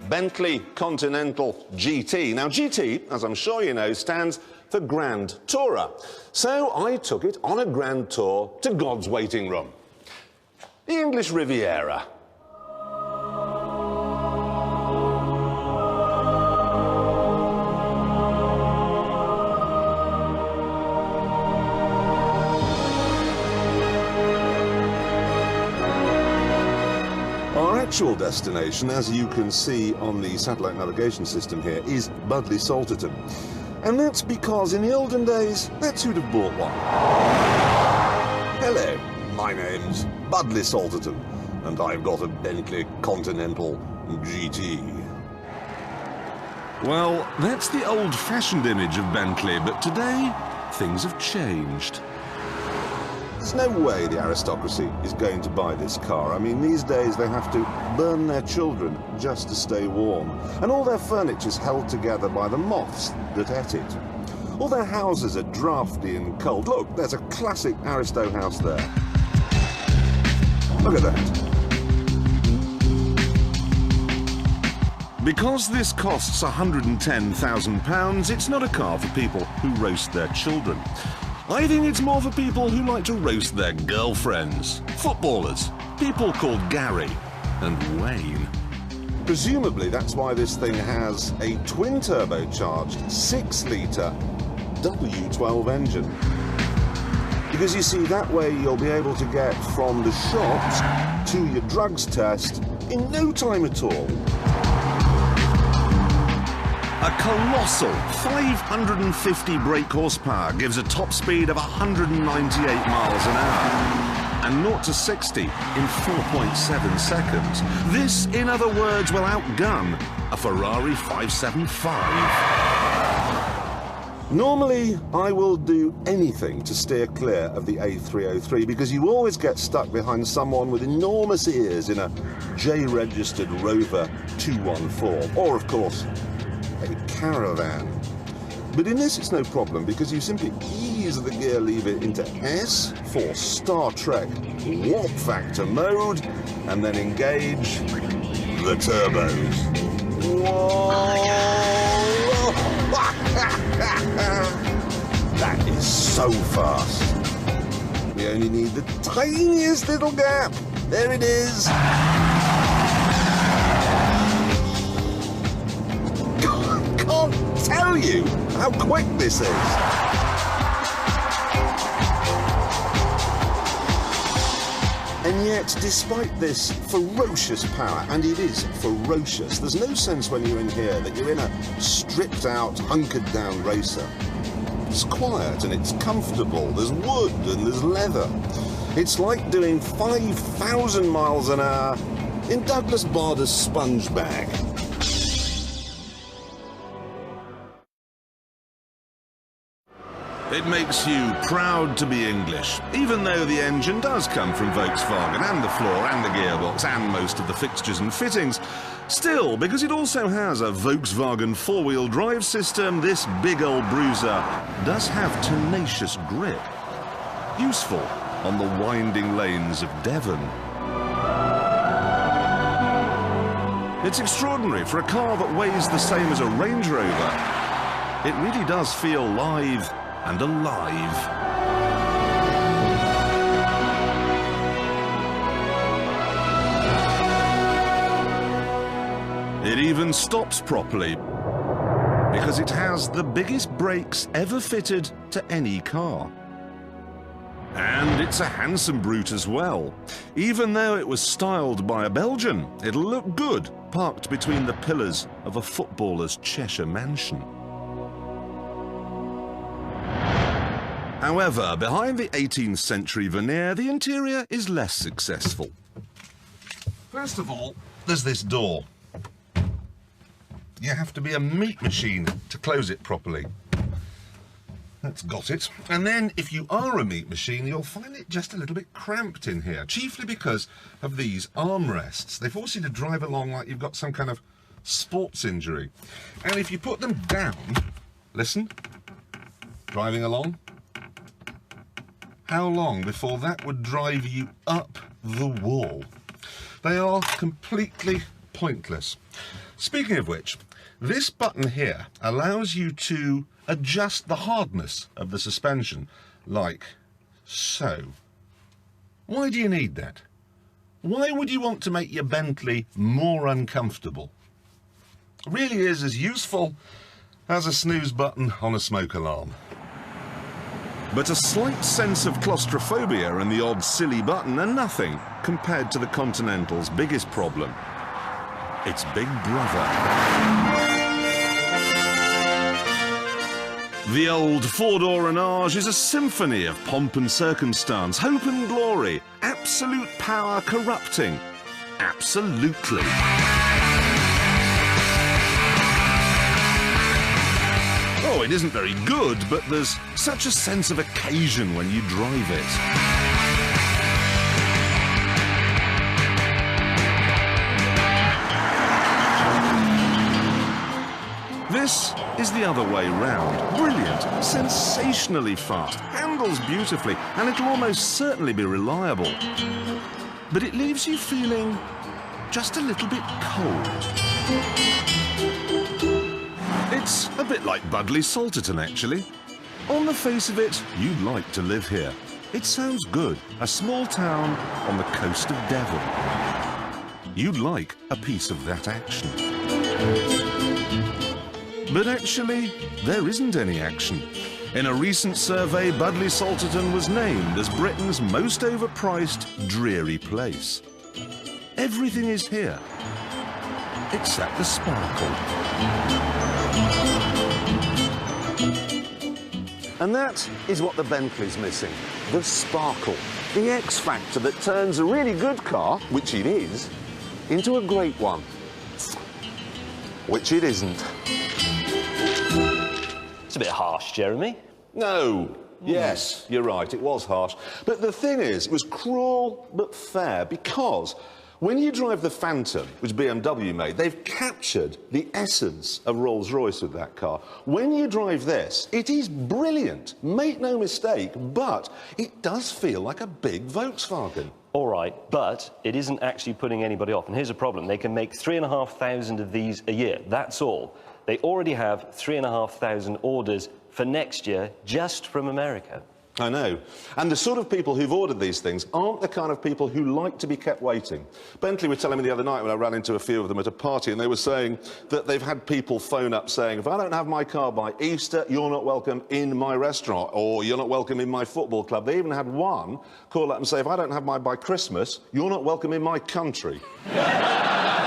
Bentley Continental GT. Now, GT, as I'm sure you know, stands for Grand Tourer. So I took it on a grand tour to God's waiting room, the English Riviera. Our actual destination, as you can see on the satellite navigation system here, is Budleigh Salterton. And that's because in the olden days, that's who'd have bought one. Hello, my name's Budleigh Salterton, and I've got a Bentley Continental GT. Well, that's the old-fashioned image of Bentley, but today, things have changed. There's no way the aristocracy is going to buy this car. I mean, these days they have to burn their children just to stay warm. And all their furniture's held together by the moths that ate it. All their houses are drafty and cold. Look, there's a classic aristo house there. Look at that. Because this costs £110,000, it's not a car for people who roast their children. I think it's more for people who like to roast their girlfriends, footballers, people called Gary and Wayne. Presumably that's why this thing has a twin-turbocharged 6-litre W12 engine. Because you see, that way you'll be able to get from the shops to your drugs test in no time at all. A colossal 550 brake horsepower gives a top speed of 198 miles an hour and 0 to 60 in 4.7 seconds. This, in other words, will outgun a Ferrari 575. Normally, I will do anything to steer clear of the A303 because you always get stuck behind someone with enormous ears in a J-registered Rover 214, or, of course, a caravan. But in this it's no problem because you simply ease the gear lever into S for Star Trek warp factor mode and then engage the turbos. Whoa! That is so fast. We only need the tiniest little gap. There it is. Can't tell you how quick this is. And yet, despite this ferocious power, and it is ferocious, there's no sense when you're in here that you're in a stripped-out, hunkered-down racer. It's quiet and it's comfortable. There's wood and there's leather. It's like doing 5,000 miles an hour in Douglas Bader's sponge bag. It makes you proud to be English, even though the engine does come from Volkswagen, and the floor and the gearbox and most of the fixtures and fittings. Still, because it also has a Volkswagen four-wheel drive system, this big old bruiser does have tenacious grip. Useful on the winding lanes of Devon. It's extraordinary for a car that weighs the same as a Range Rover. It really does feel live and alive. It even stops properly because it has the biggest brakes ever fitted to any car. And it's a handsome brute as well. Even though it was styled by a Belgian, it'll look good parked between the pillars of a footballer's Cheshire mansion. However, behind the 18th century veneer, the interior is less successful. First of all, there's this door. You have to be a meat machine to close it properly. That's got it. And then, if you are a meat machine, you'll find it just a little bit cramped in here, chiefly because of these armrests. They force you to drive along like you've got some kind of sports injury. And if you put them down, listen, driving along, how long before that would drive you up the wall? They are completely pointless. Speaking of which, this button here allows you to adjust the hardness of the suspension, like so. Why do you need that? Why would you want to make your Bentley more uncomfortable? It really is as useful as a snooze button on a smoke alarm. But a slight sense of claustrophobia and the odd silly button are nothing compared to the Continental's biggest problem. It's Big Brother. The old four-door Renage is a symphony of pomp and circumstance, hope and glory, absolute power corrupting. Absolutely. Oh, it isn't very good, but there's such a sense of occasion when you drive it. This is the other way round. Brilliant, sensationally fast, handles beautifully, and it'll almost certainly be reliable. But it leaves you feeling just a little bit cold. It's a bit like Budleigh Salterton, actually. On the face of it, you'd like to live here. It sounds good, a small town on the coast of Devon. You'd like a piece of that action. But actually, there isn't any action. In a recent survey, Budleigh Salterton was named as Britain's most overpriced, dreary place. Everything is here, except the sparkle. And that is what the Bentley's missing, the sparkle, the X factor that turns a really good car, which it is, into a great one, which it isn't. It's a bit harsh, Jeremy. No. Yes, you're right, it was harsh. But the thing is, it was cruel but fair, because when you drive the Phantom, which BMW made, they've captured the essence of Rolls-Royce with that car. When you drive this, it is brilliant, make no mistake, but it does feel like a big Volkswagen. All right, but it isn't actually putting anybody off. And here's a problem. They can make 3,500 of these a year, that's all. They already have 3,500 orders for next year just from America. I know. And the sort of people who've ordered these things aren't the kind of people who like to be kept waiting. Bentley were telling me the other night when I ran into a few of them at a party, and they were saying that they've had people phone up saying, if I don't have my car by Easter, you're not welcome in my restaurant, or you're not welcome in my football club. They even had one call up and say, if I don't have mine by Christmas, you're not welcome in my country.